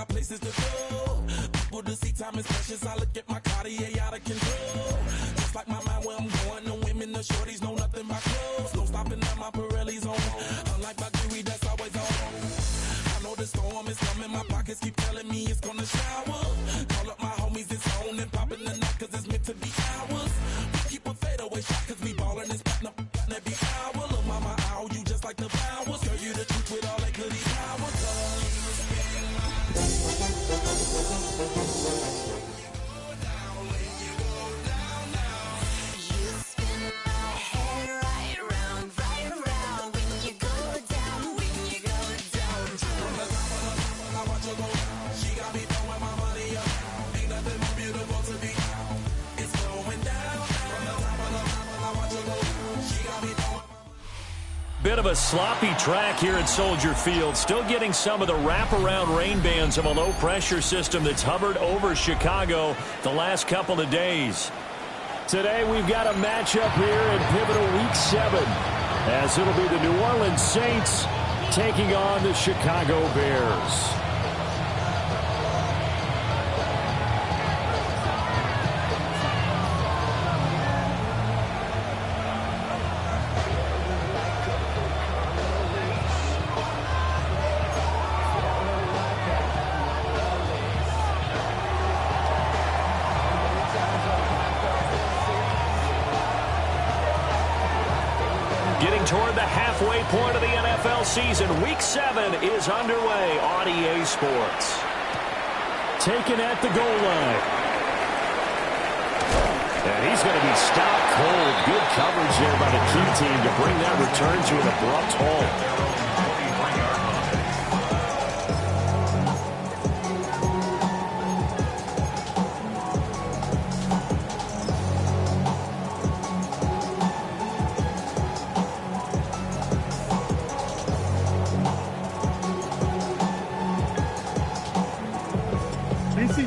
got places to go. People to see, time is precious. I look at my Cartier out of control. Just like my mind where I'm going. The women, the shorties know nothing but clothes. No stopping at my Pirelli's on. Unlike my jewelry, that's always on. I know the storm is coming. My pockets keep telling me it's gonna shower. Call up my homies, it's on and popping the night, cause it's meant to be ours. We keep a fadeaway shot, cause we ballin' and spotting up every hour. Look, mama, ow, you just like the flowers. Girl, you the truth with all that goody power. Bit of a sloppy track here at Soldier Field. Still getting some of the wraparound rain bands of a low-pressure system that's hovered over Chicago the last couple of days. Today we've got a matchup here in pivotal Week 7, as it'll be the New Orleans Saints taking on the Chicago Bears. Toward the halfway point of the NFL season. Week 7 is underway on EA Sports. Taken at the goal line. And he's going to be stopped cold. Good coverage there by the key team to bring that return to an abrupt halt.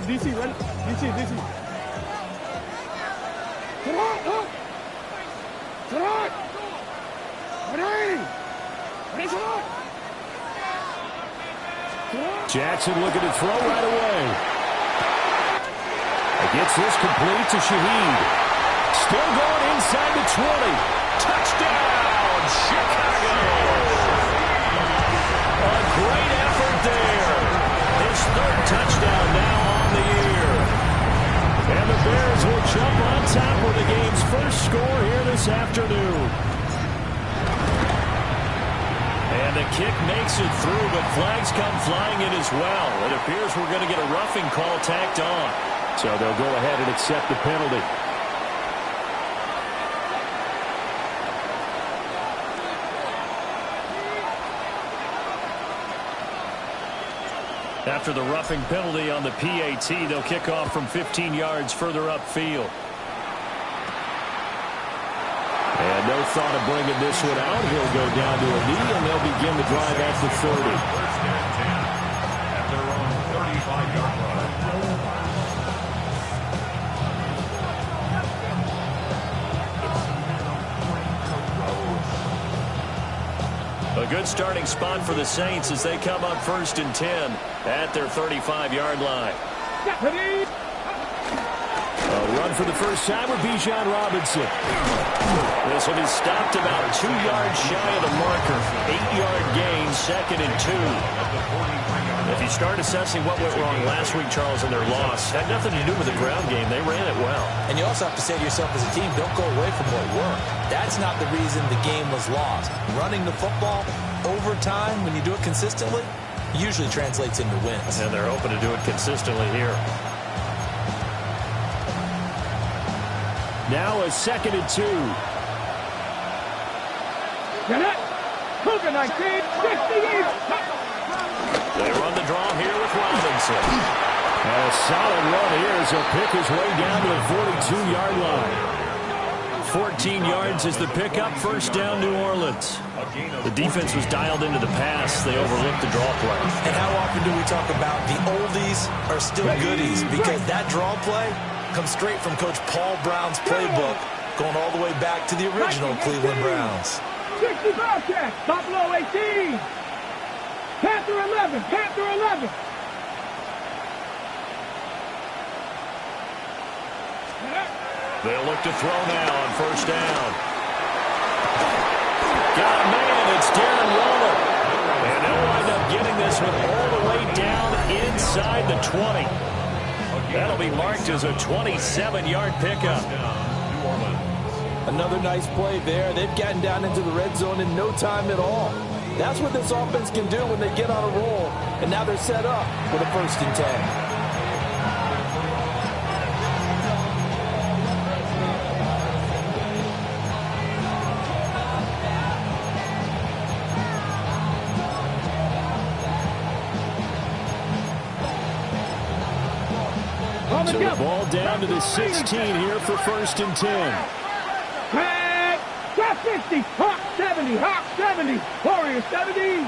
DC, ready? DC. Come on, look! Come on! Ready! Ready, come on! Jackson looking to throw right away. Gets this complete to Shaheed. Still going inside the 20. Touchdown, Chicago! A great effort there. His third touchdown now on the year. And the Bears will jump on top with the game's first score here this afternoon. And the kick makes it through, but flags come flying in as well. It appears we're going to get a roughing call tacked on. So they'll go ahead and accept the penalty. After the roughing penalty on the PAT, they'll kick off from 15 yards further upfield. And no thought of bringing this one out. He'll go down to a knee, and they'll begin the drive at the 30. First and 10 at their own 35-yard line. A good starting spot for the Saints as they come up first and 10 at their 35-yard line. A run for the first time with Bijan Robinson. This one is stopped about 2 yards shy of the marker. 8-yard gain, second and 2. If you start assessing what went wrong last week, Charles, in their loss, had nothing to do with the ground game. They ran it well. And you also have to say to yourself as a team, don't go away from what worked. That's not the reason the game was lost. Running the football over time, when you do it consistently, usually translates into wins. And they're hoping to do it consistently here. Now a second and 2. Get it! Cougar 19, 58! They run the draw here with Robinson. And a solid run here as he'll pick his way down to the 42-yard line. 14 yards is the pickup, first down New Orleans. The defense was dialed into the pass. They overlooked the draw play. And how often do we talk about the oldies are still goodies? Because that draw play comes straight from Coach Paul Brown's playbook, going all the way back to the original Cleveland Browns. 60 Bobcats, Buffalo 18. Panther 11, Panther 11. They'll look to throw now on first down. Got a man. It's Darren Waller. And they'll wind up getting this one all the way down inside the 20. That'll be marked as a 27-yard pickup. Another nice play there. They've gotten down into the red zone in no time at all. That's what this offense can do when they get on a roll. And now they're set up for the 1st and 10. So the ball down to the 16 here for 1st and 10. Got 50, Hawk 70, Hawk 70, Warriors 70.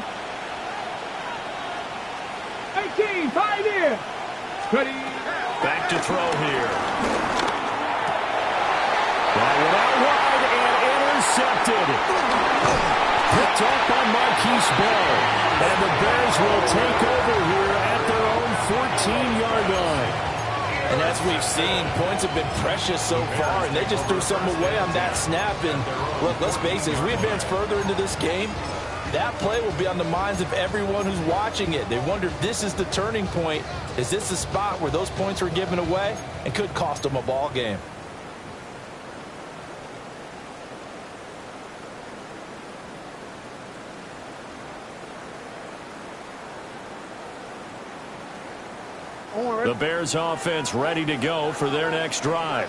18, 5 here. Ready. Back to throw here. That one out wide and intercepted. Picked up by Marquise Bell. And the Bears will take over here at their own 14-yard line. And as we've seen, points have been precious so far, and they just threw something away on that snap. And look, let's face it, as we advance further into this game, that play will be on the minds of everyone who's watching it. They wonder if this is the turning point. Is this the spot where those points were given away and could cost them a ball game? The Bears offense ready to go for their next drive.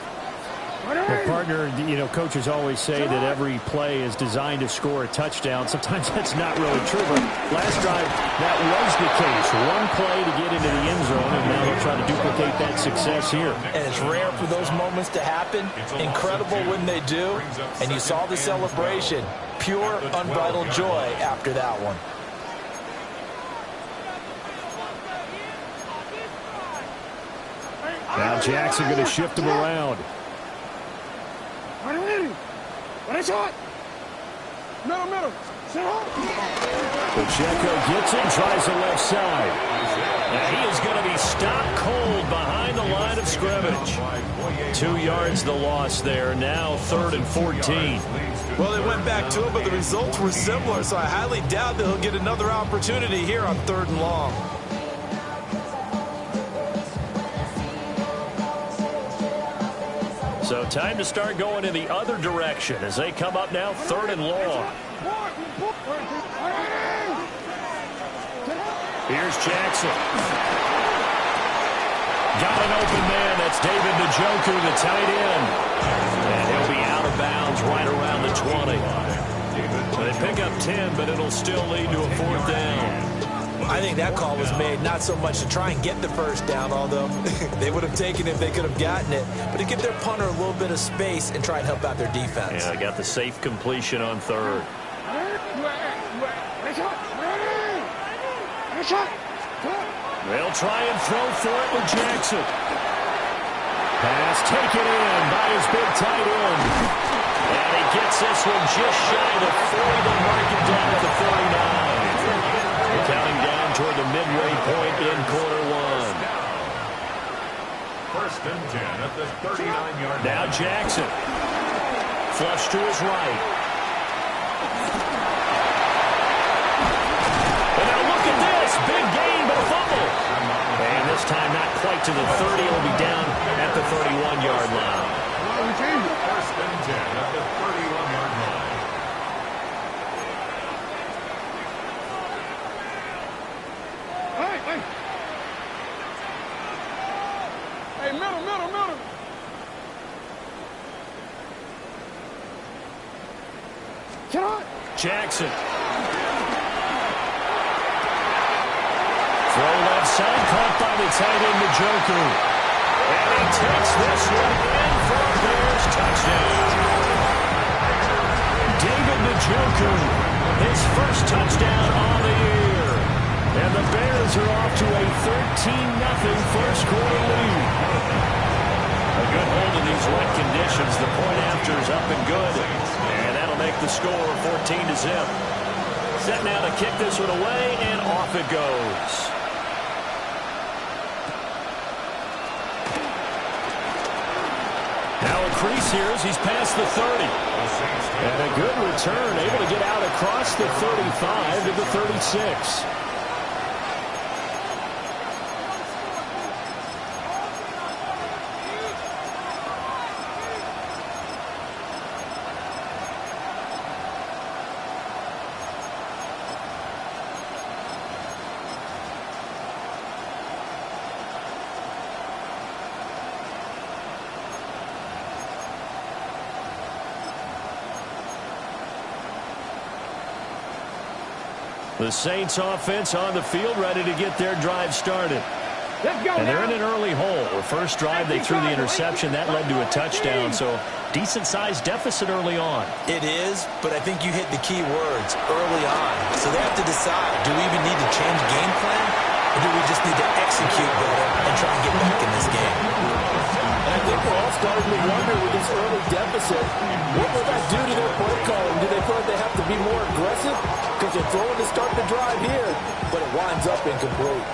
Well, partner, you know, coaches always say that every play is designed to score a touchdown. Sometimes that's not really true, but last drive, that was the case. One play to get into the end zone, and now they'll try to duplicate that success here. And it's rare for those moments to happen. Incredible when they do. And you saw the celebration. Pure, unbridled joy after that one. Now Jackson going to shift him around. Pacheco gets him, tries the left side. And he is going to be stopped cold behind the line of scrimmage. 2 yards the loss there. Now 3rd and 14. Well, they went back to it, but the results were similar, so I highly doubt that he'll get another opportunity here on 3rd and long. So time to start going in the other direction as they come up now 3rd and long. Here's Jackson. Got an open man. That's David Njoku, the tight end. And he'll be out of bounds right around the 20. So they pick up 10, but it'll still lead to a 4th down. I think that call was made not so much to try and get the 1st down, although they would have taken it if they could have gotten it, but to give their punter a little bit of space and try and help out their defense. Yeah, got the safe completion on 3rd. They'll try and throw for it with Jackson. Pass taken in by his big tight end. And he gets this one just shy of 40 to mark it down at the 49. We're counting down toward the midway point in quarter 1. 1st and 10 at the 39-yard line. Now Jackson. Flush to his right. And now look at this. Big gain, but a fumble. And this time not quite to the 30. It'll be down at the 31-yard line. 1st and 10 at the 31-yard line. Hey, middle. Jackson. Throw left side, caught by the tight end, Njoku. And he takes this one in for a Bears touchdown. David Njoku, his first touchdown on the year. And the Bears are off to a 13-0 first quarter lead. A good hold of these wet conditions. The point after is up and good. And that'll make the score 14-0. Set now to kick this one away, and off it goes. Now a crease here as he's past the 30. And a good return, able to get out across the 35 to the 36. The Saints offense on the field, ready to get their drive started. And they're in an early hole. The first drive, they threw the interception. That led to a touchdown, so decent-sized deficit early on. It is, but I think you hit the key words, early on. So they have to decide, do we even need to change game plan, or do we just need to execute better and try and get back in this game? And I think we're all starting to wonder with this early deficit, what will that do to their play calling? Do they feel like they have to be more aggressive? Because they're throwing to start the drive here, but it winds up incomplete.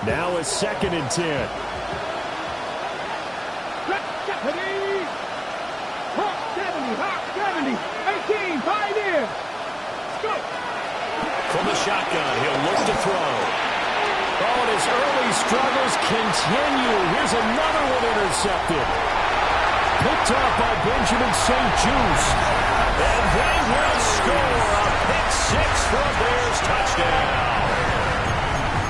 Now a 2nd and 10. Hawk 70, 18, 5 in. Go. From the shotgun, he'll look to throw. Oh, and his early struggles continue. Here's another one intercepted. Picked up by Benjamin St. Juice. And they will score a pick 6 for a Bears touchdown.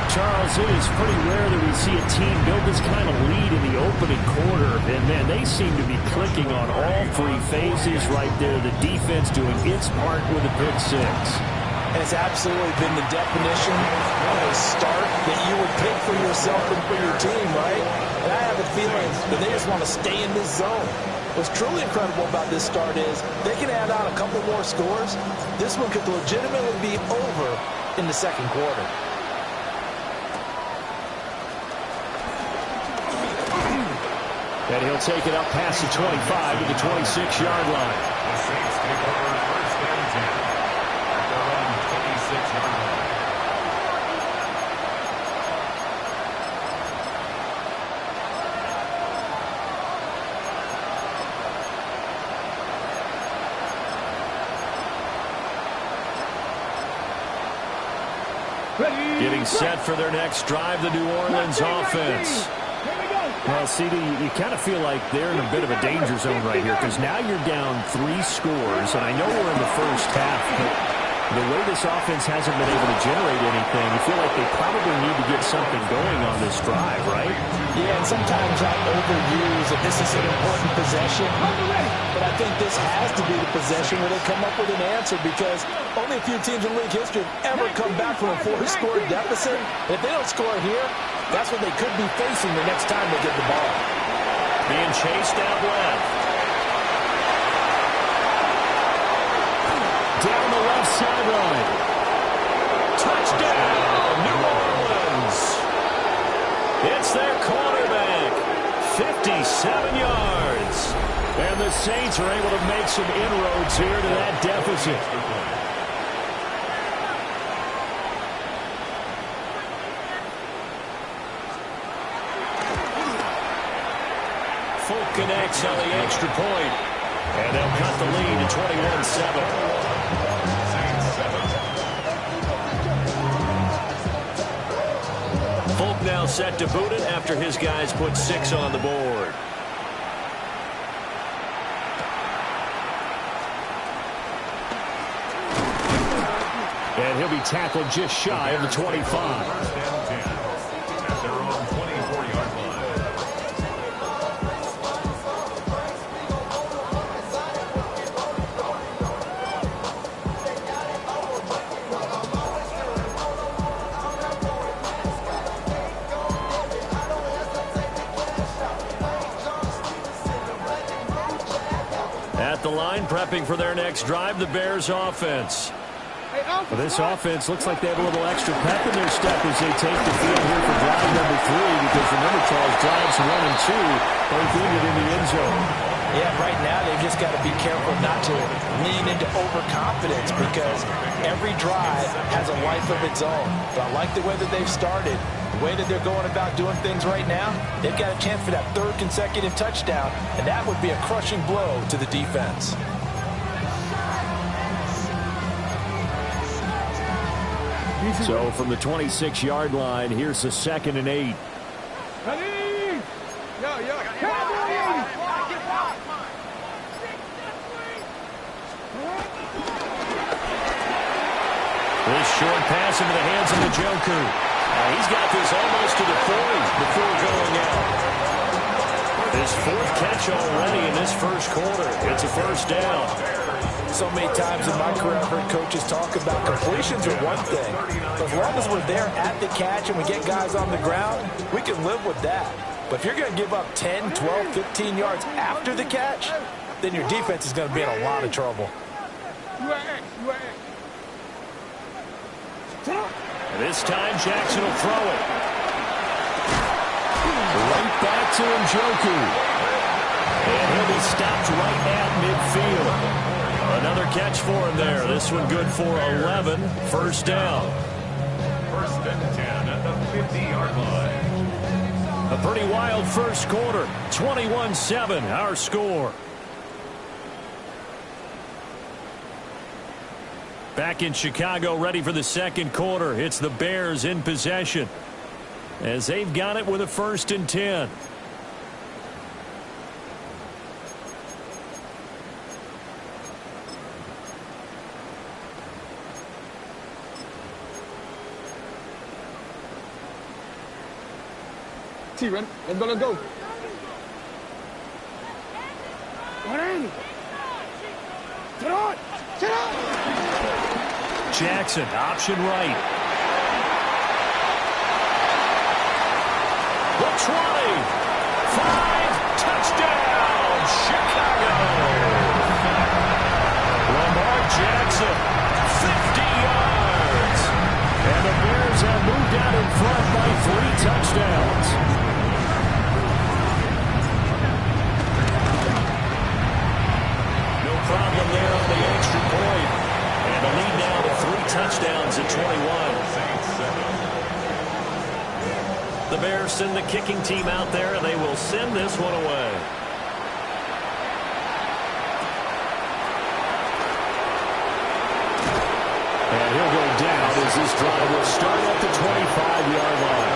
Charles, it is pretty rare that we see a team build this kind of lead in the opening quarter. And, man, they seem to be clicking on all 3 phases right there. The defense doing its part with a pick 6. And it's absolutely been the definition of a start that you would pick for yourself and for your team, right? And I have a feeling that they just want to stay in this zone. What's truly incredible about this start is they can add on a couple more scores. This one could legitimately be over in the second quarter. And he'll take it up past the 25 to the 26-yard line. The Saints take over first and 10 at their own 26-yard line. Getting set for their next drive, the New Orleans offense. Well, CD, you kind of feel like they're in a bit of a danger zone right here because now you're down 3 scores, and I know we're in the first half, but the way this offense hasn't been able to generate anything, you feel like they probably need to get something going on this drive, right? Yeah, and sometimes I overuse that this is an important possession, but I think this has to be the possession where they come up with an answer because only a few teams in league history have ever come back from a 4-score deficit. If they don't score here, that's what they could be facing the next time they get the ball. Being chased out left. Down the left sideline. Touchdown, New Orleans. It's their quarterback. 57 yards. And the Saints are able to make some inroads here to that deficit. Folk connects on the extra point. And they'll cut the lead to 21-7. Folk now set to boot it after his guys put 6 on the board. And he'll be tackled just shy of the 25. First and 10 at their own 24-yard line. At the line, prepping for their next drive, the Bears offense. Well, this offense looks like they have a little extra pep in their step as they take the field here for drive number 3 because remember, Charles, drives 1 and 2 both ended in the end zone. Yeah, right now they've just got to be careful not to lean into overconfidence because every drive has a life of its own. But I like the way that they've started. way that they're going about doing things right now, they've got a chance for that third consecutive touchdown, and that would be a crushing blow to the defense. So from the 26-yard line, here's the 2nd and 8. This short pass into the hands of Njoku. He's got this almost to the 40 before going out. His 4th catch already in this first quarter. It's a first down. So many times in my career I've heard coaches talk about completions are one thing. But as long as we're there at the catch and we get guys on the ground, we can live with that. But if you're going to give up 10, 12, 15 yards after the catch, then your defense is going to be in a lot of trouble. This time Jackson will throw it. Right back to Njoku. And he'll be stopped right at midfield. Another catch for him there. This one good for 11. First down. 1st and 10 at the 50-yard line. A pretty wild first quarter. 21-7 our score. Back in Chicago, ready for the second quarter. It's the Bears in possession as they've got it with a 1st and 10. T-Run, let's go. Sit on. Jackson, option right. The 20. 5. Touchdown, Chicago. Lamar Jackson, 50 yards. And the Bears have moved out in front by 3 touchdowns. No problem there on the extra point. And a lead now to 3 touchdowns at 21. The Bears send the kicking team out there, and they will send this one away. And he'll go down as this drive will start at the 25-yard line.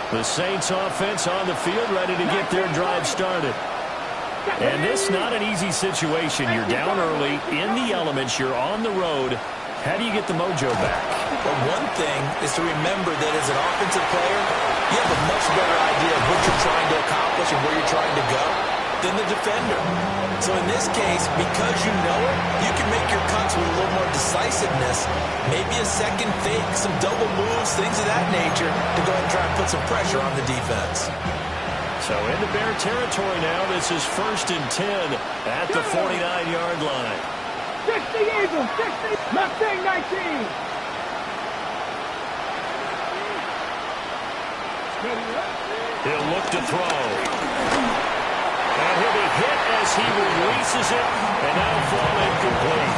The Saints offense on the field ready to get their drive started. And this not an easy situation. You're down early, in the elements, you're on the road. How do you get the mojo back? Well, one thing is to remember that as an offensive player, you have a much better idea of what you're trying to accomplish and where you're trying to go than the defender. So in this case, because you know it, you can make your cuts with a little more decisiveness, maybe a second fake, some double moves, things of that nature, to go ahead and try and put some pressure on the defense. So into Bear territory now. This is 1st and 10 at the 49-yard line. 60 Eagles, 60, Mustang 19. He'll look to throw. And he'll be hit as he releases it, and that'll fall incomplete.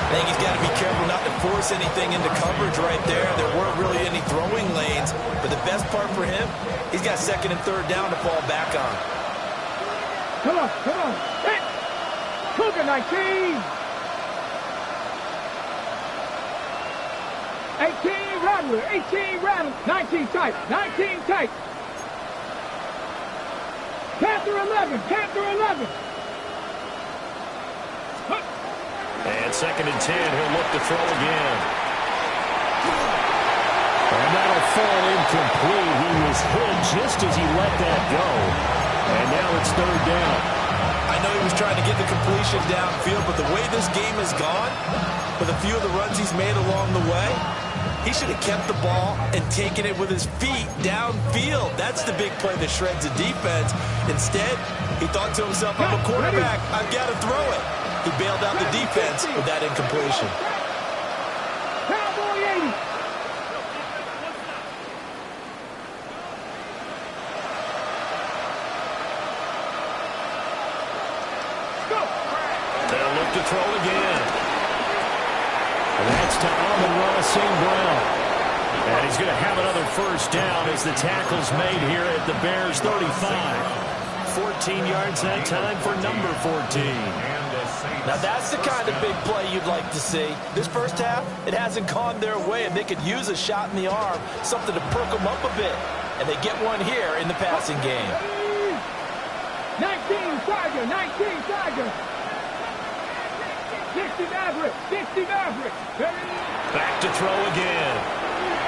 I think he's got to be careful not to force anything into coverage right there. There weren't really any throwing lanes, but the best part for him, he's got 2nd and 3rd down to fall back on. Come on. Hit. Cougar 19. 18 Rattler, 18 Rattler, 19 tight, 19 tight. Panther 11, Panther 11. And 2nd and 10, he'll look to throw again. And that'll fall incomplete. He was hit just as he let that go. And now it's 3rd down. I know he was trying to get the completion downfield, but the way this game has gone, with a few of the runs he's made along the way, he should have kept the ball and taken it with his feet downfield. That's the big play that shreds the defense. Instead, he thought to himself, I'm a quarterback. I've got to throw it. He bailed out the defense with that incompletion. Cowboy 80. Go. They'll look to throw again. And that's to Amon-Ra St. Brown. And he's going to have another first down as the tackle's made here at the Bears' 35. 14 yards that time for number 14. Now that's the kind of big play you'd like to see. This first half, it hasn't gone their way, and they could use a shot in the arm, something to perk them up a bit. And they get one here in the passing game. 19 Tiger, 19 Tiger. 60 Maverick, 60 Maverick. Back to throw again.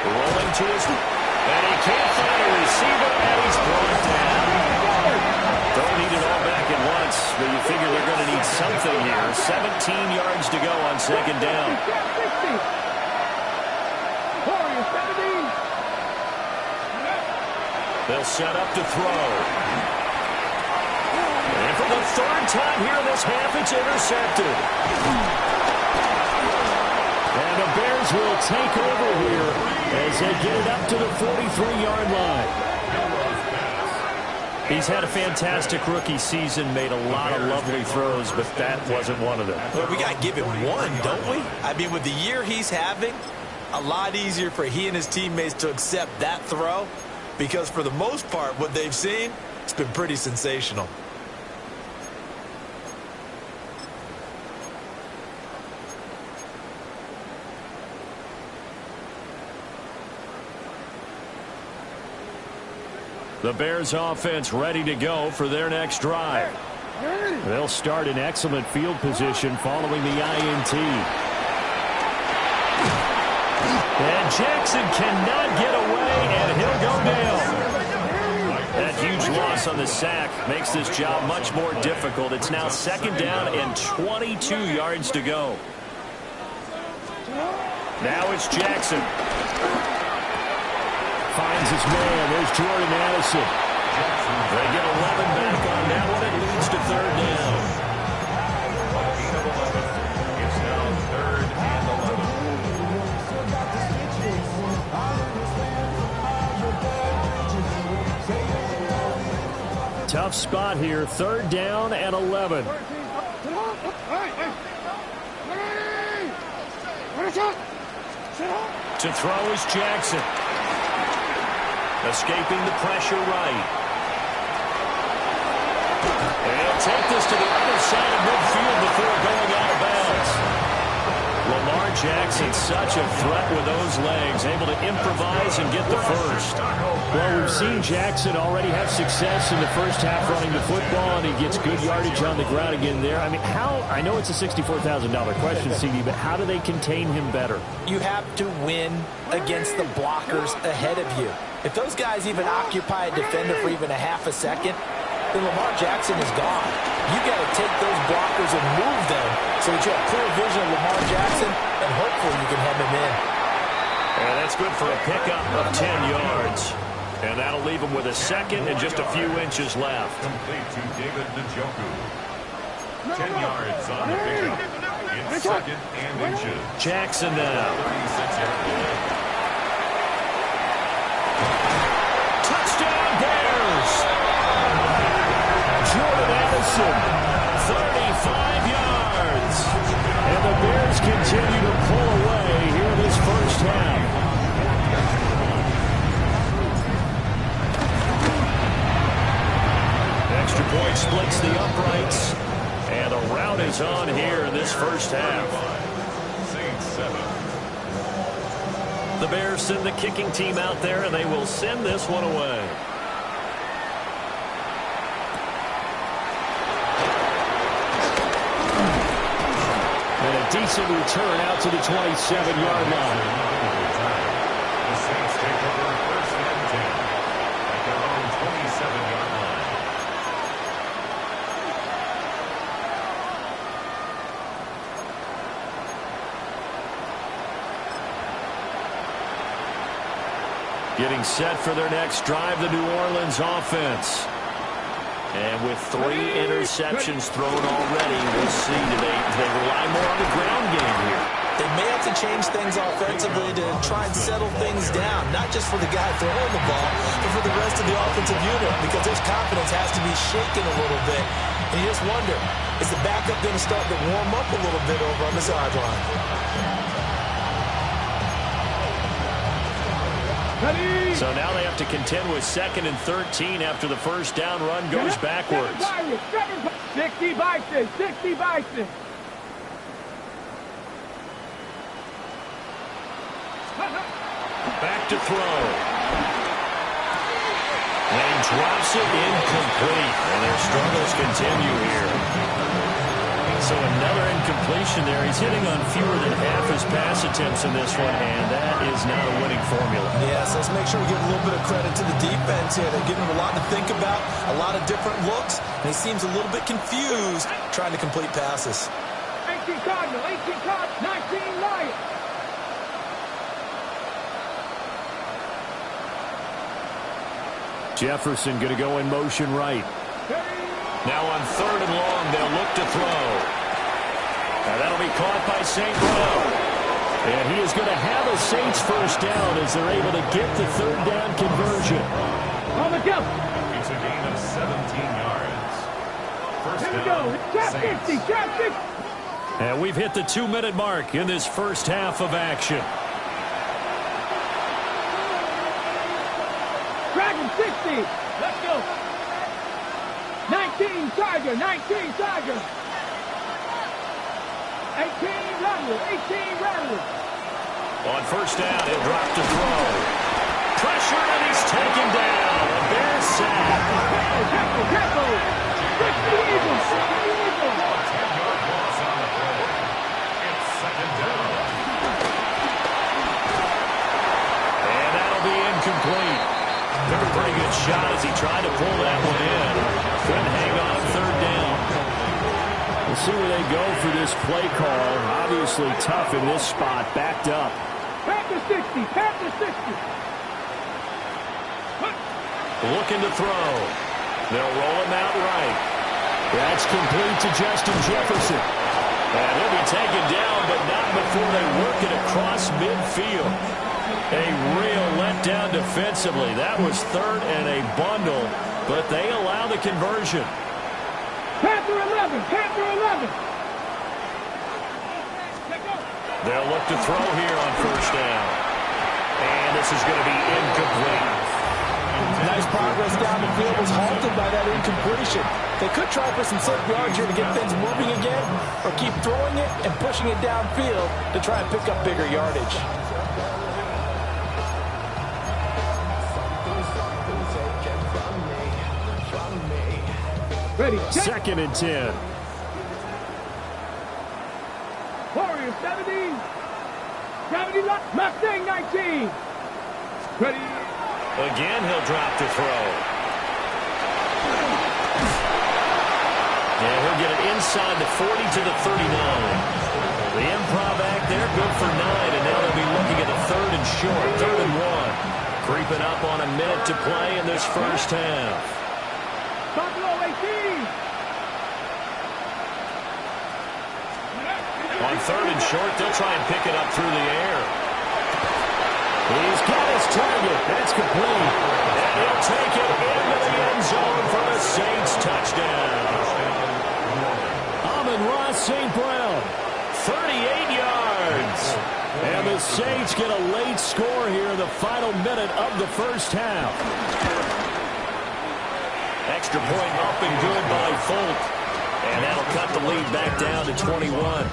Rolling to his... And he can't find a receiver, and he's brought down. Don't need it all back at once, but you figure they're going to need something here. 17 yards to go on second down. 60. Warriors 17. They'll set up to throw. And for the third time here this half, it's intercepted. And the Bears will take over here as they get it up to the 43-yard line. He's had a fantastic rookie season, made a lot of lovely throws, but that wasn't one of them. Well, we got to give him one, don't we? I mean, with the year he's having, a lot easier for he and his teammates to accept that throw because for the most part, what they've seen, it's been pretty sensational. The Bears offense ready to go for their next drive. They'll start in excellent field position following the INT. And Jackson cannot get away, and he'll go down. That huge loss on the sack makes this job much more difficult. It's now second down and 22 yards to go. Now it's Jackson. Finds his man. There's Jordan Addison. They get 11 back on that one. It leads to third down. It's now 3rd and 11. Tough spot here. 3rd down and 11. To throw is Jackson. Escaping the pressure right. And he'll take this to the other side of midfield before going out of bounds. Lamar Jackson, such a threat with those legs, able to improvise and get the first. Well, we've seen Jackson already have success in the first half running the football, and he gets good yardage on the ground again there. I mean, I know it's a $64,000 question, CD, but how do they contain him better? You have to win against the blockers ahead of you. If those guys even occupy a defender for even a half a second, then Lamar Jackson is gone. You got to take those blockers and move them so that you have clear vision of Lamar Jackson, and hopefully you can hem him in. And that's good for a pickup of 10 yards. And that'll leave him with a second and just a few inches left. Complete to David Njoku. 10 yards on the pickup. It's 2nd and inches. Jackson now. 36-yard line. Touchdown Bears! Jordan Addison, 35 yards. And the Bears continue to pull away here this first half. Extra point splits the uprights. And a rout is on here in this first half. Saints 7. The Bears send the kicking team out there, and they will send this one away. And a decent return out to the 27-yard line. The Saints take over 1st and 10 at their own 27-yard line. Getting set for their next drive, the New Orleans offense. And with 3 interceptions thrown already, we'll see. Do they rely more on the ground game here? They may have to change things offensively to try and settle things down, not just for the guy throwing the ball, but for the rest of the offensive unit, because his confidence has to be shaken a little bit. And you just wonder, is the backup going to start to warm up a little bit over on the sideline? So now they have to contend with 2nd and 13 after the first down run goes backwards. 60 Bison, 60 Bison. Back to throw. And he drops it incomplete. And their struggles continue here. So another incompletion there. He's hitting on fewer than half his pass attempts in this one, and that is not a winning formula. Yes, let's make sure we give a little bit of credit to the defense here. They're giving him a lot to think about, a lot of different looks, and he seems a little bit confused trying to complete passes. 18 Cardinal, 18 Cardinal, 19 Lions. Jefferson going to go in motion right. Now on 3rd and long, they'll look to throw. And that'll be caught by St. Brown. And he is going to have a Saints first down as they're able to get the 3rd down conversion. On the jump. It's a gain of 17 yards. First Here we down, go. Trap Saints. 50, trap 50. And we've hit the 2-minute mark in this first half of action. Dragon 60. Let's go. 19 Tiger, 19 Tiger. 18 Rattler, 18 Rattler. On first down, he'll drop to throw. Pressure, and he's taken down. A Bears sack. Careful. 60 Eagles, 60 Eagles. 10-yard loss on the play. It's 2nd down. And that'll be incomplete. Took a pretty good shot as he tried to pull that one in. Couldn't hang on 3rd down. We'll see where they go for this play call. Obviously tough in this spot, backed up. Panther 60, Panther 60. Looking to throw. They'll roll him out right. That's complete to Justin Jefferson. And he'll be taken down, but not before they work it across midfield. A real letdown defensively. That was 3rd and a bundle, but they allow the conversion. Panther 11, Panther 11. They'll look to throw here on first down. And this is going to be incomplete. Nice progress down the field was halted by that incompletion. They could try for some safe yards here to get things moving again, or keep throwing it and pushing it downfield to try and pick up bigger yardage. Ready, check. 2nd and 10. Warrior 70. Gravity lock. Mustang 19. Ready. Again, he'll drop to throw. And he'll get it inside the 40 to the 39. The improv act there, good for 9, and now they'll be looking at a 3rd and short, 3rd and 1. Creeping up on a minute to play in this first half. Buffalo 18. On 3rd and short, they'll try and pick it up through the air. He's got his target. That's complete. And he'll take it into the end zone for the Saints touchdown. Amon-Ra St. Brown. 38 yards. And the Saints get a late score here in the final minute of the first half. Extra point up and good by Folk. And that'll cut the lead back down to 21.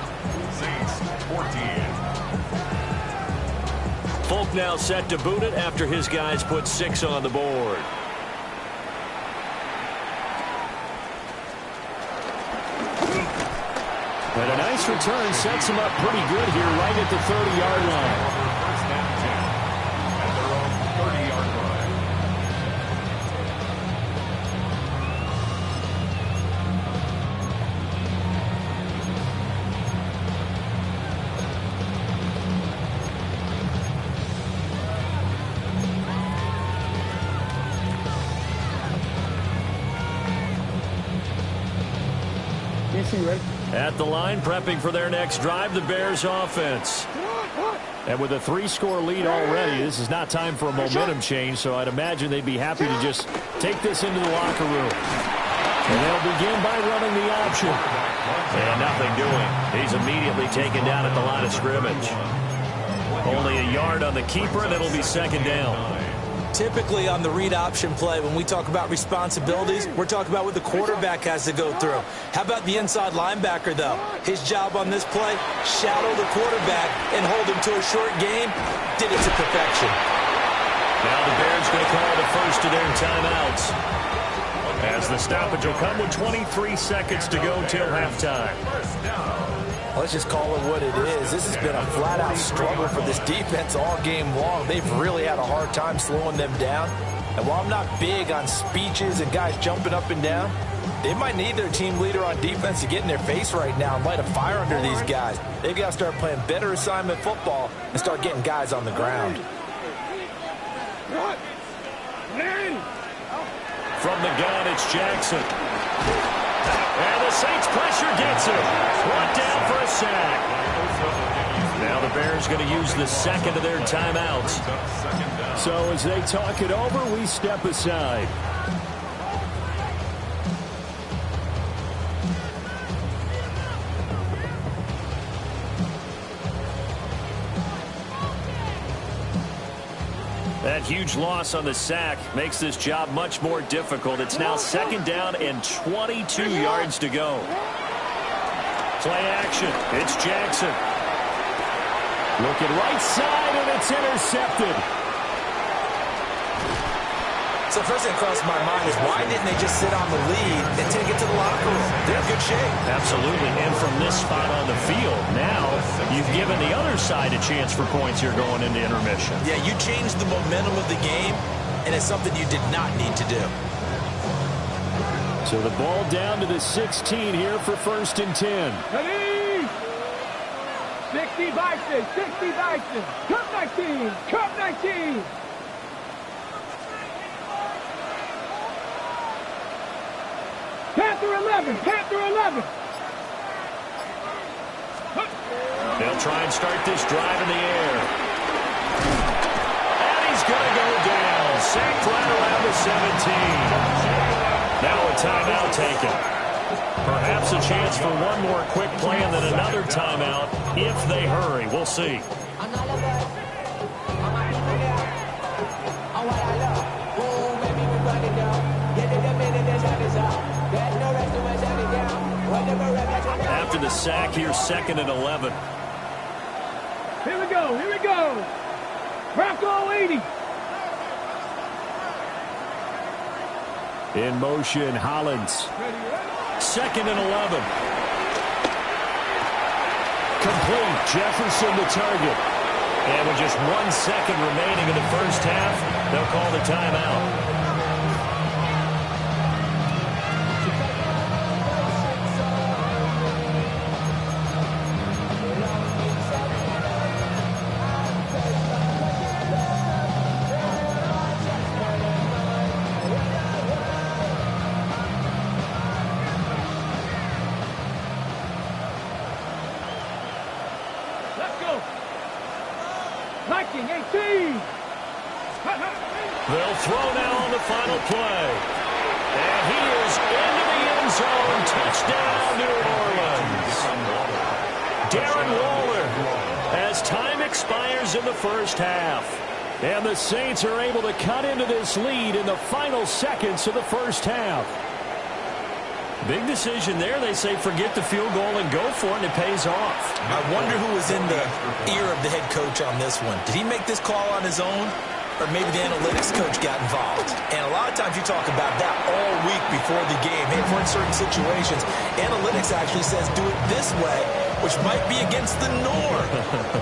Saints 14. Folk now set to boot it after his guys put 6 on the board. But a nice return sets him up pretty good here right at the 30-yard line. First and 10 at their own 30-yard line. At the line, prepping for their next drive, the Bears offense. And with a 3-score lead already, this is not time for a momentum change, so I'd imagine they'd be happy to just take this into the locker room. And they'll begin by running the option. And nothing doing. He's immediately taken down at the line of scrimmage. Only a yard on the keeper, and it'll be second down. Typically on the read option play, when we talk about responsibilities, we're talking about what the quarterback has to go through. How about the inside linebacker, though? His job on this play, shadow the quarterback and hold him to a short game. Did it to perfection. Now the Bears going to call the first of their timeouts, as the stoppage will come with 23 seconds to go till halftime. Let's just call it what it is. This has been a flat-out struggle for this defense all game long. They've really had a hard time slowing them down. And while I'm not big on speeches and guys jumping up and down, they might need their team leader on defense to get in their face right now and light a fire under these guys. They've got to start playing better assignment football and start getting guys on the ground. From the gun, it's Jackson. And the Saints pressure gets him. Brought down for a sack. Now the Bears going to use the second of their timeouts. So as they talk it over, we step aside. That huge loss on the sack makes this job much more difficult. It's now second down and 22 yards to go. Play action. It's Jackson. Looking right side, and it's intercepted. So first thing that crossed my mind is why didn't they just sit on the lead and take it to the locker room? They're in good shape. Absolutely. And from this spot on the field, now you've given the other side a chance for points here going into intermission. Yeah, you changed the momentum of the game, and it's something you did not need to do. So the ball down to the 16 here for 1st and 10. Ready? 60 Bison, 60 Bison. Cup 19, Cup 19. Panther 11, Panther 11. They'll try and start this drive in the air. And he's going to go down. Sacked right around the 17. Now a timeout taken. Perhaps a chance for one more quick play and then another timeout if they hurry. We'll see. After the sack, here's 2nd and 11. Here we go, here we go. Bronco 80. In motion, Hollins. 2nd and 11. Complete. Jefferson the target. And with just 1 second remaining in the first half, they'll call the timeout. They'll throw now on the final play. And he is into the end zone. Touchdown, New Orleans. Darren Waller as time expires in the first half. And the Saints are able to cut into this lead in the final seconds of the first half. Big decision there. They say forget the field goal and go for it, and it pays off. I wonder who was in the ear of the head coach on this one. Did he make this call on his own? Or maybe the analytics coach got involved. And a lot of times you talk about that all week before the game. Hey, for in certain situations, analytics actually says do it this way, which might be against the norm.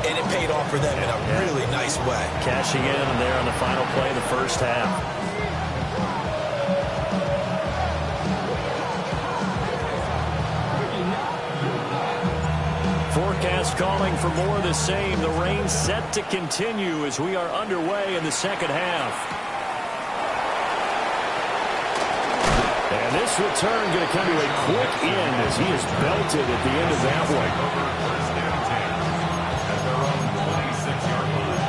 And it paid off for them in a really nice way. Cashing in and there on the final play of the first half. Forecast calling for more of the same. The rain set to continue as we are underway in the second half. And This return going to come to a quick end as he is belted at the end of that one. First and 10 at their own 26-yard line.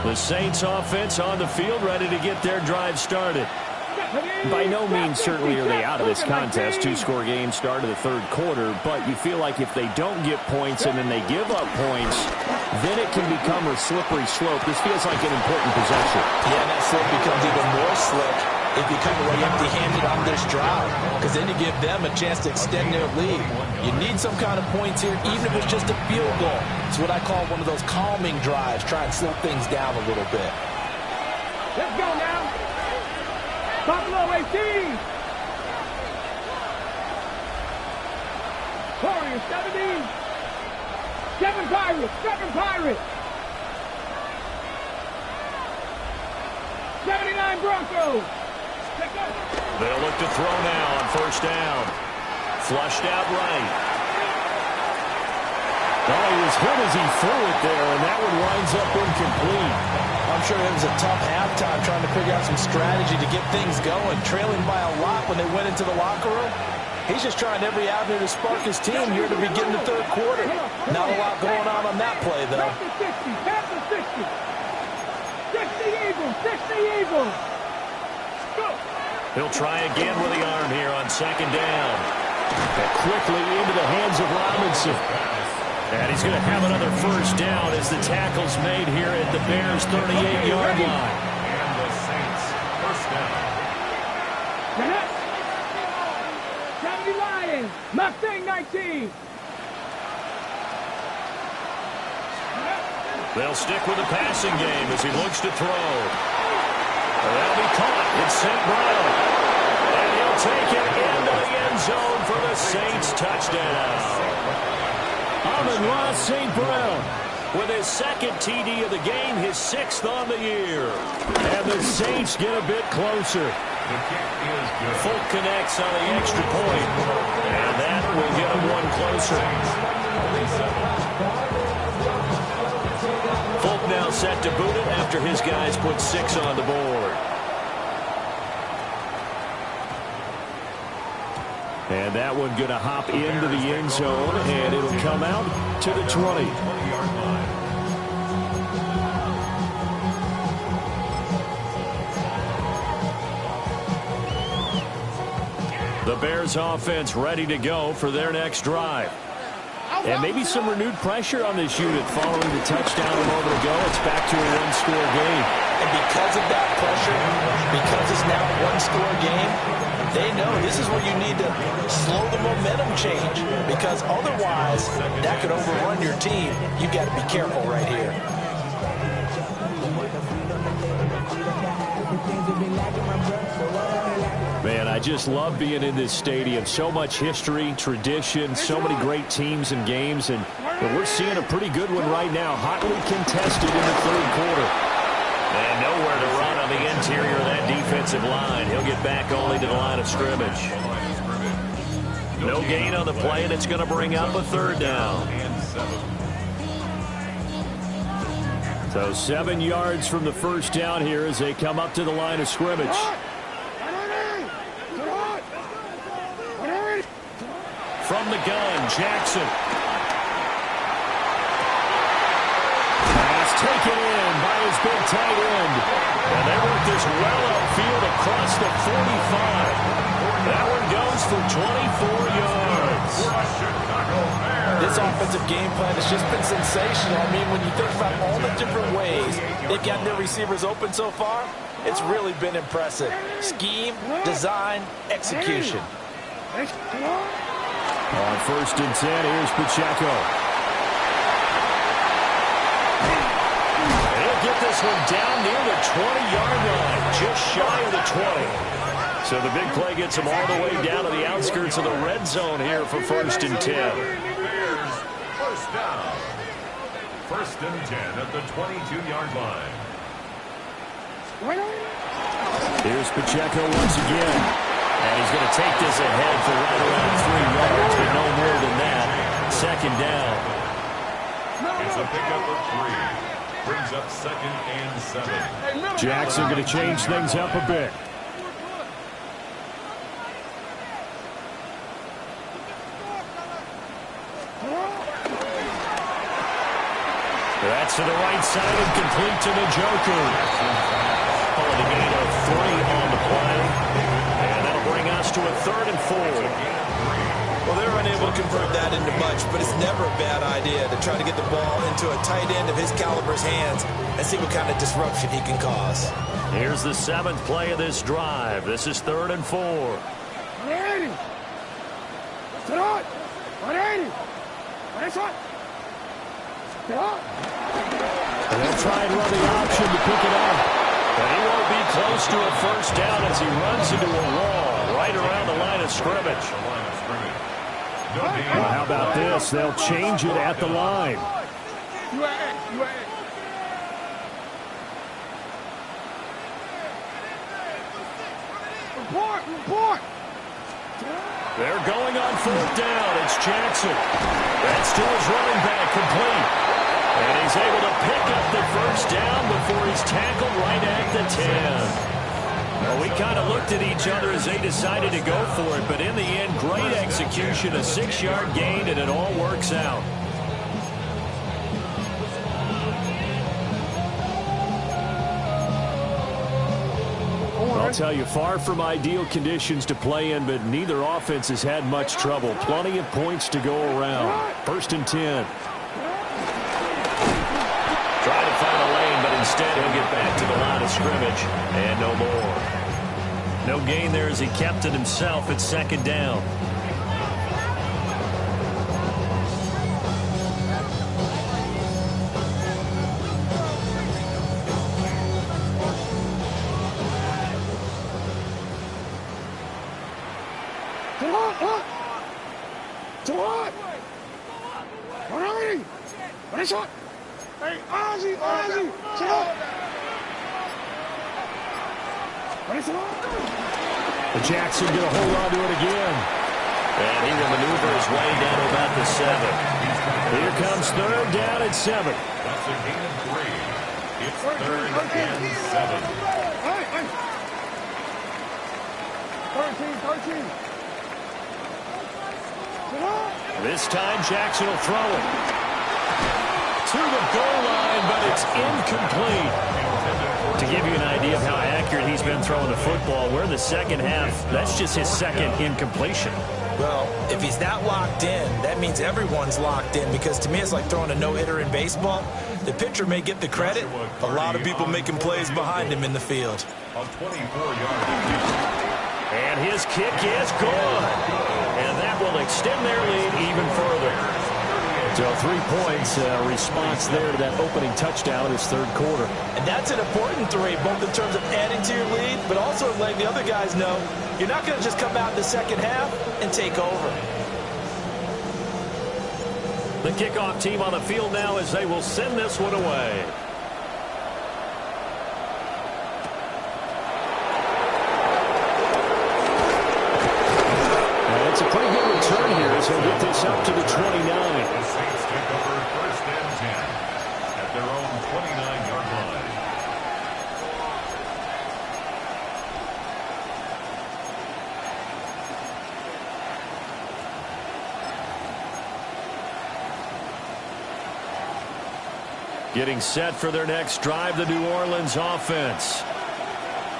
The Saints offense on the field, ready to get their drive started. By no means certainly are they out of this contest. Two-score game start of the third quarter, but you feel like if they don't get points and then they give up points, then it can become a slippery slope. This feels like an important possession. Yeah, and that slope becomes even more slick if you come away empty-handed on this drive, because then you give them a chance to extend their lead. You need some kind of points here, even if it's just a field goal. It's what I call one of those calming drives. Try and slow things down a little bit. Let's go now. Buffalo 18. Warriors 17. 7 Pirates. 7 Pirates. 79 Broncos. They'll look to throw now on first down. Flushed out right. Oh, he was hit as he threw it there, and that one winds up incomplete. I'm sure it was a tough halftime trying to figure out some strategy to get things going. Trailing by a lot when they went into the locker room. He's just trying every avenue to spark his team here to begin the third quarter. Not a lot going on that play, though. Back to 60. Back to 60. 60 Eagles. 60 Eagles. Go. He'll try again with the arm here on second down. And quickly into the hands of Robinson. And he's going to have another first down as the tackle's made here at the Bears' 38-yard line. And the Saints first down. 70 Lions. Mustang 19. They'll stick with the passing game as he looks to throw. They'll be caught. It's St. Brown. And he'll take it into the end zone for the Saints touchdown. Amon-Ra St. Brown with his second TD of the game, his 6th on the year. And the Saints get a bit closer. The kick is good. Folk connects on the extra point. And that will get him one closer. Folk now set to boot it after his guys put 6 on the board. And that one going to hop into the end zone, and it'll come out to the 20. 20-yard line. The Bears offense ready to go for their next drive. And maybe some renewed pressure on this unit following the touchdown a moment ago. It's back to a one-score game. And because of that pressure, because it's now a one-score game, they know this is where you need to slow the momentum change, because otherwise that could overrun your team. You've got to be careful right here. Man, I just love being in this stadium. So much history, tradition, so many great teams and games, and we're seeing a pretty good one right now, hotly contested in the third quarter. And nowhere to run on the interior of that defensive line. He'll get back only to the line of scrimmage. No gain on the play, and it's going to bring up a third down. So 7 yards from the first down here as they come up to the line of scrimmage. From the gun, Jackson. Pass taken in by his big tight end. And they work this well upfield across the 45. That one goes for 24 yards. This offensive game plan has just been sensational. I mean, when you think about all the different ways they've gotten their receivers open so far, it's really been impressive. Scheme, design, execution. On first and 10, here's Pacheco. He'll get this one down near the 20-yard line, just shy of the 20. So the big play gets him all the way down to the outskirts of the red zone here for first and 10. Bears first down. First and 10 at the 22-yard line. Here's Pacheco once again. And he's going to take this ahead for right around 3 yards, but no more than that. Second down. It's a pickup of 3. Brings up 2nd and 7. Jackson going to change things up a bit. That's to the right side and complete to Njoku. Calling a gain of 3 on the play. And that'll bring us to a 3rd and 4. Well, they're unable to convert that into much, but it's never a bad idea to try to get the ball into a tight end of his caliber's hands and see what kind of disruption he can cause. Here's the 7th play of this drive. This is 3rd and 4. 180. Sit on. 180. Nice one. Sit on. And they'll try and run the option to pick it up. But he won't be close to a first down as he runs into a wall right around the line of scrimmage. Well, how about this? They'll change it at the line. Report. They're going on 4th down. It's Jackson. That's to his running back, complete. And he's able to pick up the first down before he's tackled right at the 10. Well, we kind of looked at each other as they decided to go for it, but in the end, great execution, a 6-yard gain, and it all works out. I'll tell you, far from ideal conditions to play in, but neither offense has had much trouble. Plenty of points to go around. 1st and 10. Trying to find a lane, but instead he'll get back to the line of scrimmage, and no more. No gain there as he kept it himself at 2nd down. Hey, Ozzy, sit up. Jackson going to hold on to it again. And he will maneuver his way down to about the 7. Here comes 3rd down at 7. That's a gain of 3. It's 3rd and 7. Hey. 13. Sit up. This time Jackson will throw it to the goal line, but it's incomplete. To give you an idea of how accurate he's been throwing the football, we're in the second half. That's just his 2nd incompletion. Well, if he's that locked in, that means everyone's locked in, because to me it's like throwing a no-hitter in baseball. The pitcher may get the credit. A lot of people making plays behind him in the field. A 24-yard. And his kick is good. And that will extend their lead even further. So 3 points, response there to that opening touchdown in his 3rd quarter. And that's an important 3, both in terms of adding to your lead, but also letting the other guys know you're not going to just come out in the second half and take over. The kickoff team on the field now as they will send this one away. Now, it's a pretty good return here as he'll get this up to the 29. The Saints take over 1st and 10 at their own 29-yard line. Getting set for their next drive, the New Orleans offense.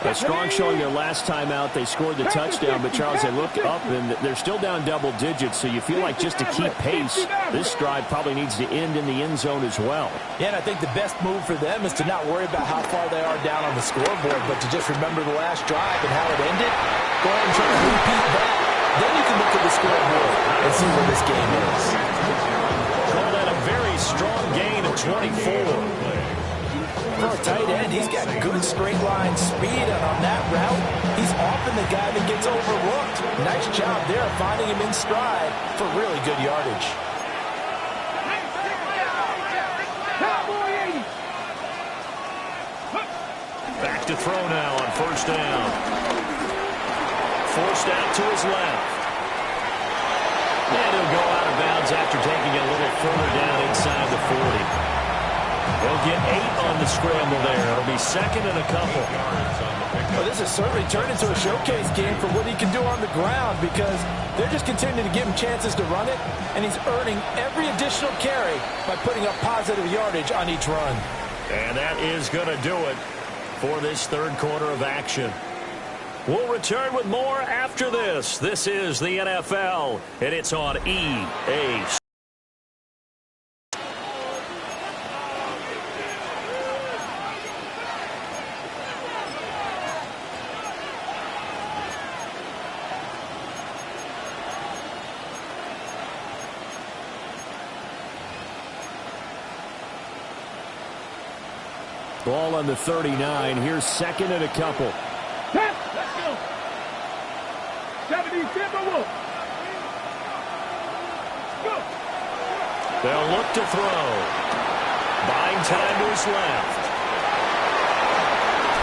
A strong showing their last time out. They scored the touchdown, but Charles, they look up and they're still down double digits, so you feel like just to keep pace, this drive probably needs to end in the end zone as well. Yeah, and I think the best move for them is to not worry about how far they are down on the scoreboard, but to just remember the last drive and how it ended. Go ahead and try to repeat that. Then you can look at the scoreboard and see where this game is. Call that a very strong gain of 24. For a tight end, he's got good straight line speed, and on that route, he's often the guy that gets overlooked. Nice job there finding him in stride for really good yardage. Back to throw now on 1st down. 4 Pushed out to his left. And he'll go out of bounds after taking it a little further down inside the 40. They'll get 8 on the scramble there. It'll be second and a couple. Well, this has certainly turned into a showcase game for what he can do on the ground because they're just continuing to give him chances to run it, and he's earning every additional carry by putting up positive yardage on each run. And that is going to do it for this third quarter of action. We'll return with more after this. This is the NFL, and it's on EA. Ball on the 39. Here's second and a couple. Let's go. 70 Timberwolves. Go. They'll look to throw. Buying time to his left.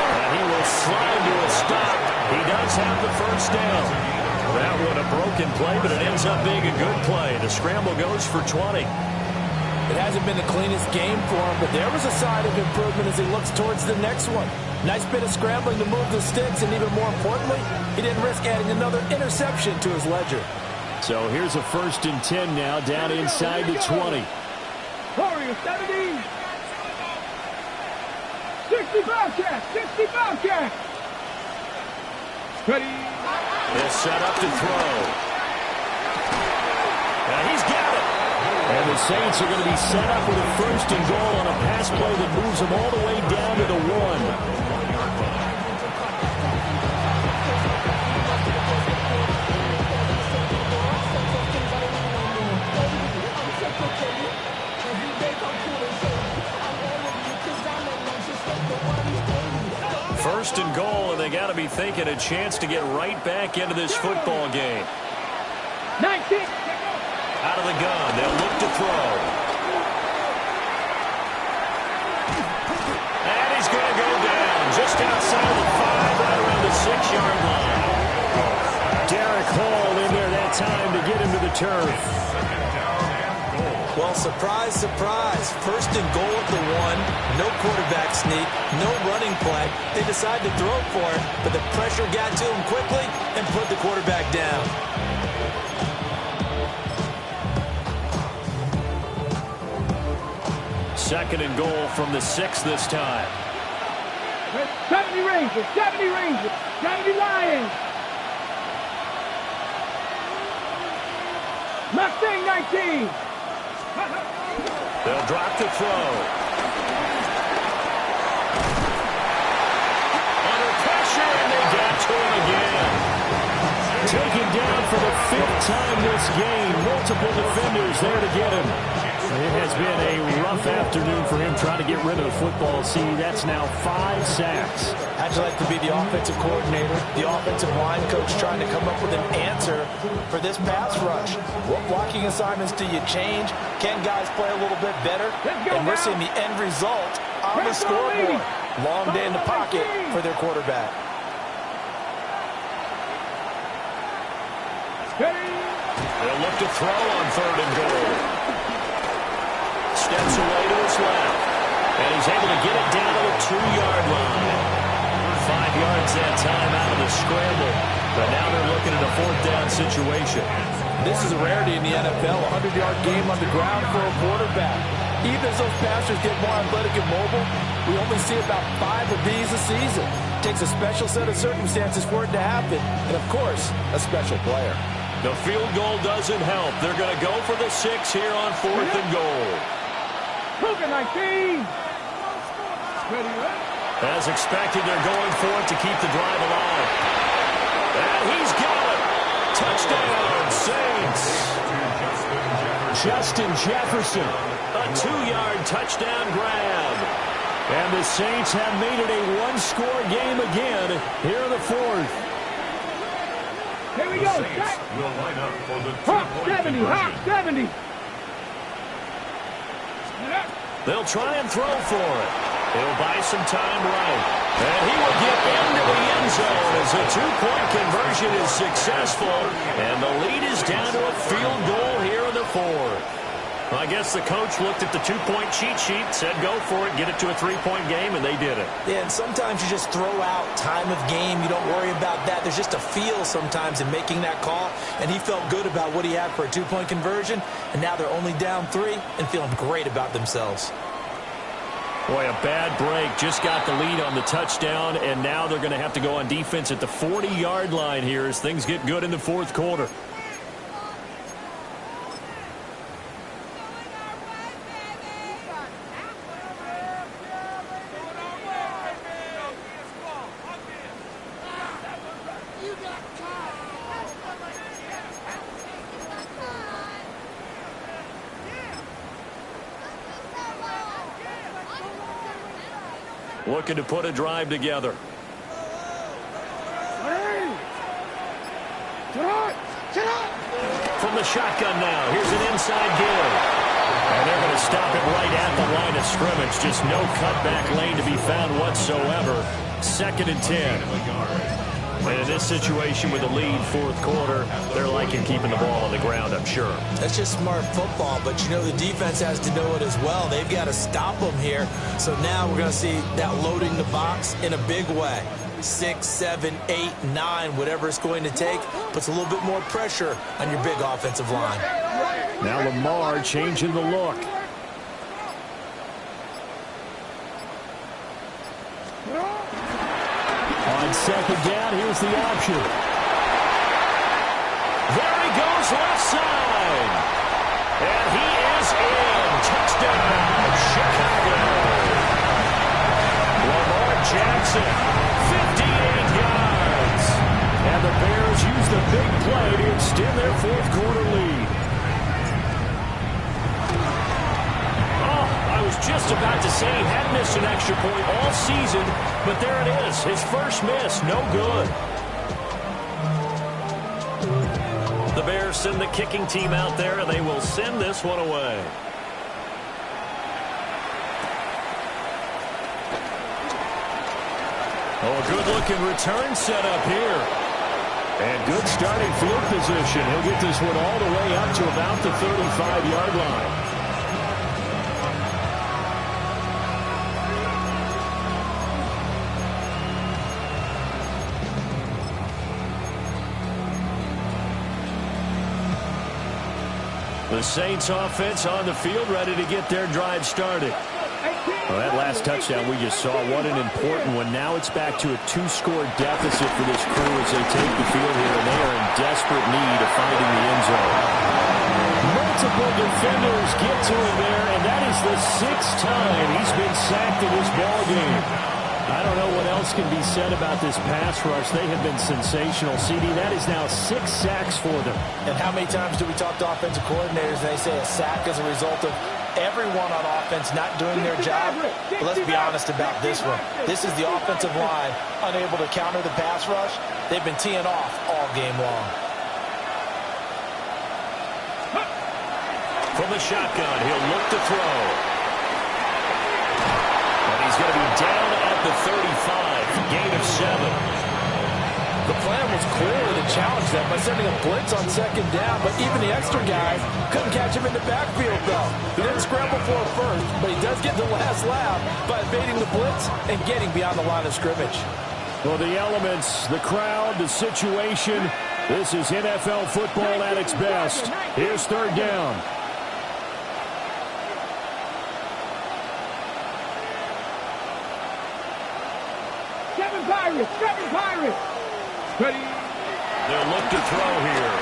And he will slide to a stop. He does have the first down. That one a broken play, but it ends up being a good play. The scramble goes for 20. It hasn't been the cleanest game for him, but there was a sign of improvement as he looks towards the next one. Nice bit of scrambling to move the sticks, and even more importantly, he didn't risk adding another interception to his ledger. So here's a 1st and 10 now, down inside the 20. Warriors 70. 60 Bobcats. 60 Bobcats. Ready. They're set up to throw. Now he's got it. And the Saints are going to be set up with a 1st and goal on a pass play that moves them all the way down to the 1. First and goal, and they got to be thinking a chance to get right back into this football game. 19. Out of the gun, they'll look to throw. And he's going to go down just outside the 5, right around the 6-yard line. Derek Hall in there that time to get him to the turf. Well, surprise, surprise. 1st and goal at the 1. No quarterback sneak, no running play. They decide to throw for it, but the pressure got to him quickly and put the quarterback down. Second and goal from the 6 this time. 70 Rangers, 70 Rangers, 70 Lions. Mustang 19. They'll drop to throw. Under pressure, and they got to him again. Taken down for the 5th time this game. Multiple defenders there to get him. It has been a rough afternoon for him trying to get rid of the football. See, that's now 5 sacks. How'd you like to be the offensive coordinator, the offensive line coach trying to come up with an answer for this pass rush? What blocking assignments do you change? Can guys play a little bit better? And we're seeing the end result on the scoreboard. Long day in the pocket for their quarterback. They'll look to throw on 3rd and goal. Steps away to his left. And he's able to get it down to the 2-yard line. 5 yards that time out of the scramble. But now they're looking at a 4th down situation. This is a rarity in the NFL, a 100-yard game on the ground for a quarterback. Even as those passers get more athletic and mobile, we only see about 5 of these a season. It takes a special set of circumstances for it to happen, and of course, a special player. The field goal doesn't help. They're going to go for the 6 here on 4th and goal. Cougar 19. As expected, they're going for it to keep the drive alive. And he's got it. Touchdown, Saints. Justin Jefferson. A 2-yard touchdown grab. And the Saints have made it a 1-score game again here in the 4th. Here we go. Will line up for the Hawk 70, Hawk 70. They'll try and throw for it. He'll buy some time right. And he will get into the end zone as a two-point conversion is successful. And the lead is down to a field goal here in the fourth. Well, I guess the coach looked at the two-point cheat sheet, said go for it, get it to a three-point game, and they did it. Yeah, and sometimes you just throw out time of game. You don't worry about that. There's just a feel sometimes in making that call, and he felt good about what he had for a two-point conversion, and now they're only down 3 and feeling great about themselves. Boy, a bad break. Just got the lead on the touchdown, and now they're going to have to go on defense at the 40-yard line here as things get good in the fourth quarter. Looking to put a drive together. From the shotgun now. Here's an inside give. And they're going to stop it right at the line of scrimmage. Just no cutback lane to be found whatsoever. 2nd and 10. And in this situation with a lead, fourth quarter, they're liking keeping the ball on the ground, I'm sure. That's just smart football, but you know the defense has to know it as well. They've got to stop them here. So now we're going to see that loading the box in a big way. 6, 7, 8, 9, whatever it's going to take, puts a little bit more pressure on your big offensive line. Now Lamar changing the look. On 2nd down, here's the option. There he goes left side. And he is in. Touchdown, Chicago. Lamar Jackson, 58 yards. And the Bears use the big play to extend their fourth quarter lead. I was just about to say he had missed an extra point all season, but there it is. His first miss, no good. The Bears send the kicking team out there, and they will send this one away. Oh, a good-looking return set up here. And good starting field position. He'll get this one all the way up to about the 35-yard line. The Saints offense on the field, ready to get their drive started. Well, that last touchdown we just saw, what an important one. Now it's back to a 2-score deficit for this crew as they take the field here, and they are in desperate need of finding the end zone. Multiple defenders get to him there, and that is the 6th time he's been sacked in this ball game. I don't know what else can be said about this pass rush. They have been sensational. CD, that is now 6 sacks for them. And how many times do we talk to offensive coordinators and they say a sack is a result of everyone on offense not doing their job? But let's be honest about this one. This is the offensive line unable to counter the pass rush. They've been teeing off all game long. From the shotgun, he'll look to throw. And he's going to be down at the 35, gain of 7. The plan was clearly to challenge them by sending a blitz on 2nd down, but even the extra guys couldn't catch him in the backfield, though. He didn't scramble for it first, but he does get the last laugh by evading the blitz and getting beyond the line of scrimmage. Well, the elements, the crowd, the situation, this is NFL football at its best. Here's 3rd down. Seven Pirates. Ready. They'll look to throw here.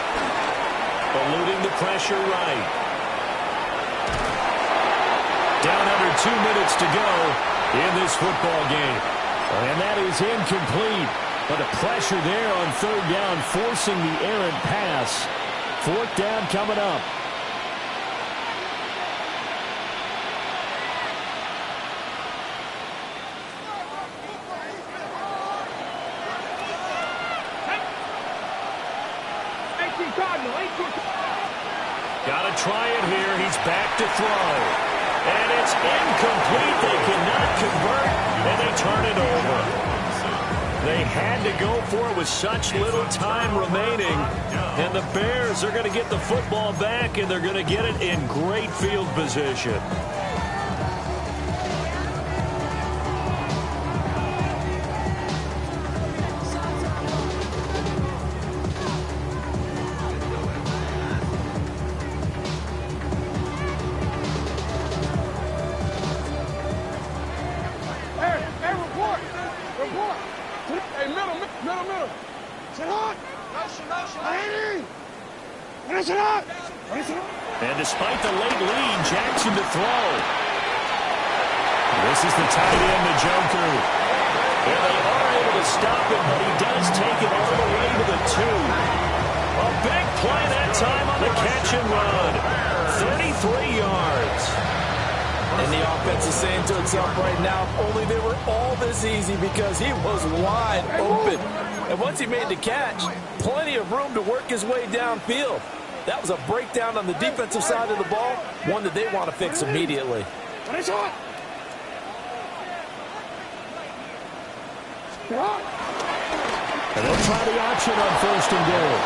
Eluding the pressure right. Down under 2 minutes to go in this football game. And that is incomplete. But the pressure there on 3rd down, forcing the errant pass. 4th down coming up. Got to try it here. He's back to throw. And it's incomplete. They cannot convert had to go for it with such little time remaining. And the Bears are going to get the football back, and they're going to get it in great field position. And despite the late lead, Jackson to throw. This is the tight end, DaGeneralshow. And they are able to stop it, but he does take it all the way to the 2. A big play that time on the catch and run. 33 yards. And the offense is saying to itself right now, if only they were all this easy, because he was wide open. And once he made the catch, plenty of room to work his way downfield. That was a breakdown on the defensive side of the ball, one that they want to fix immediately. And they'll try the option on 1st and goal.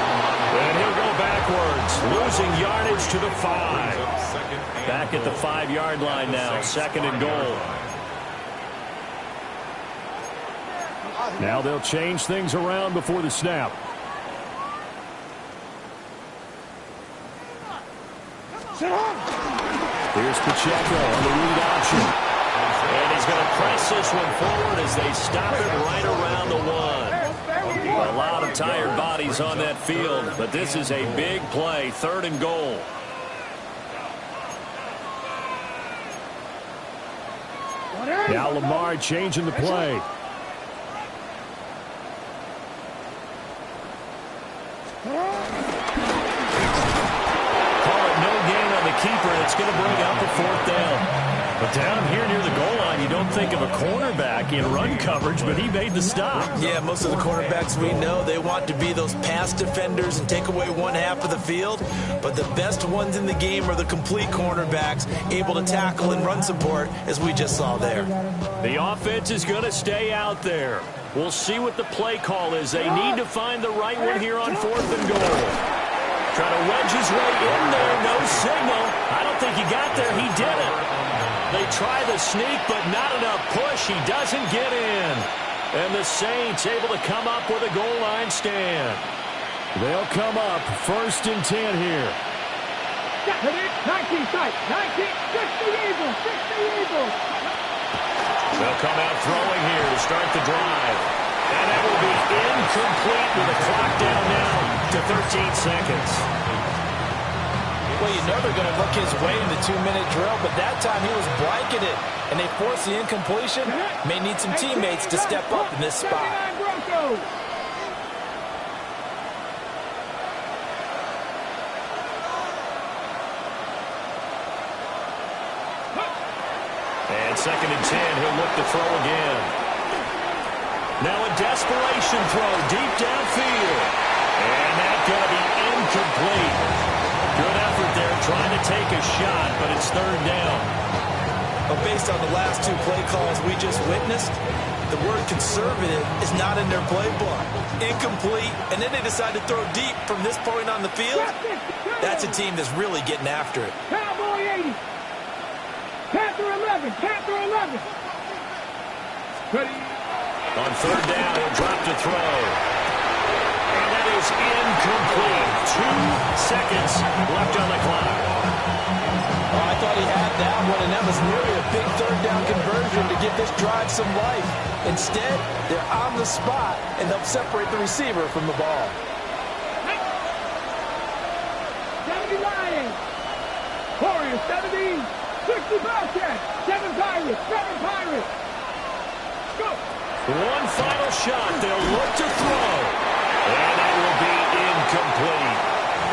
And he'll go backwards, losing yardage to the 5. Back at the 5-yard line now, 2nd and goal. Now they'll change things around before the snap. Here's Pacheco on the read option. And he's going to press this one forward as they stop it right around the 1. A lot of tired bodies on that field, but this is a big play, 3rd and goal. Now Lamar changing the play. Keeper, and it's going to bring up the 4th down. But down here near the goal line, you don't think of a cornerback in run coverage, but he made the stop. Yeah, most of the cornerbacks we know, they want to be those pass defenders and take away one half of the field. But the best ones in the game are the complete cornerbacks, able to tackle and run support, as we just saw there. The offense is going to stay out there. We'll see what the play call is. They need to find the right one here on 4th and goal. Trying to wedge his way in there. No signal. I don't think he got there. He didn't. They try the sneak, but not enough push. He doesn't get in. And the Saints able to come up with a goal line stand. They'll come up 1st and 10 here. 19 sight. 19. 60 Eagles. 60 Eagles. They'll come out throwing here to start the drive. And that will be incomplete with the clock down now to 13 seconds. Well, you know they're going to look his way in the 2-minute drill, but that time he was blanketed, and they forced the incompletion. May need some teammates to step up in this spot. And 2nd and 10, he'll look to throw again. Now a desperation throw deep downfield. And that's going to be incomplete. Good effort there trying to take a shot, but it's 3rd down. But based on the last 2 play calls we just witnessed, the word conservative is not in their playbook. Incomplete, and then they decide to throw deep from this point on the field. That's a team that's really getting after it. Cowboy 80. Panther 11. Panther 11. Ready. On 3rd down, he'll drop to throw. And that is incomplete. 2 seconds left on the clock. Oh, I thought he had that one, and that was nearly a big 3rd down conversion to give this drive some life. Instead, they're on the spot, and they'll separate the receiver from the ball. 70 Lions. Warriors 70. 60 Bobcats. 7 Pirates. 7 Pirates. Go. One final shot. They'll look to throw. And that will be incomplete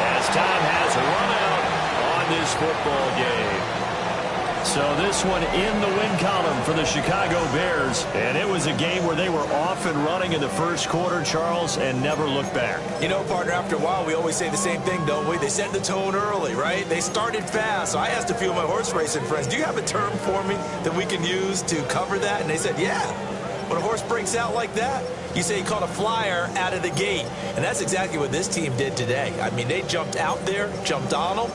as time has run out on this football game. So this one in the win column for the Chicago Bears. And it was a game where they were off and running in the first quarter, Charles, and never looked back. You know, partner, after a while, we always say the same thing, don't we? They set the tone early, right? They started fast. So I asked a few of my horse racing friends, do you have a term for me that we can use to cover that? And they said, yeah. When a horse breaks out like that, you say he caught a flyer out of the gate. And that's exactly what this team did today. I mean, they jumped out there, jumped on them,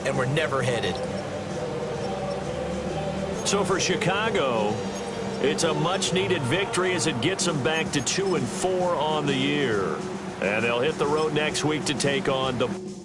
and were never headed. So for Chicago, it's a much-needed victory as it gets them back to 2-4 on the year. And they'll hit the road next week to take on the...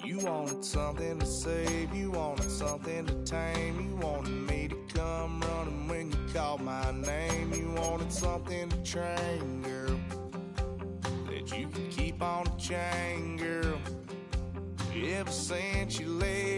You wanted something to save, you wanted something to tame. You wanted me to come running when you called my name. You wanted something to train, girl, that you could keep on the chain, girl. Ever since you left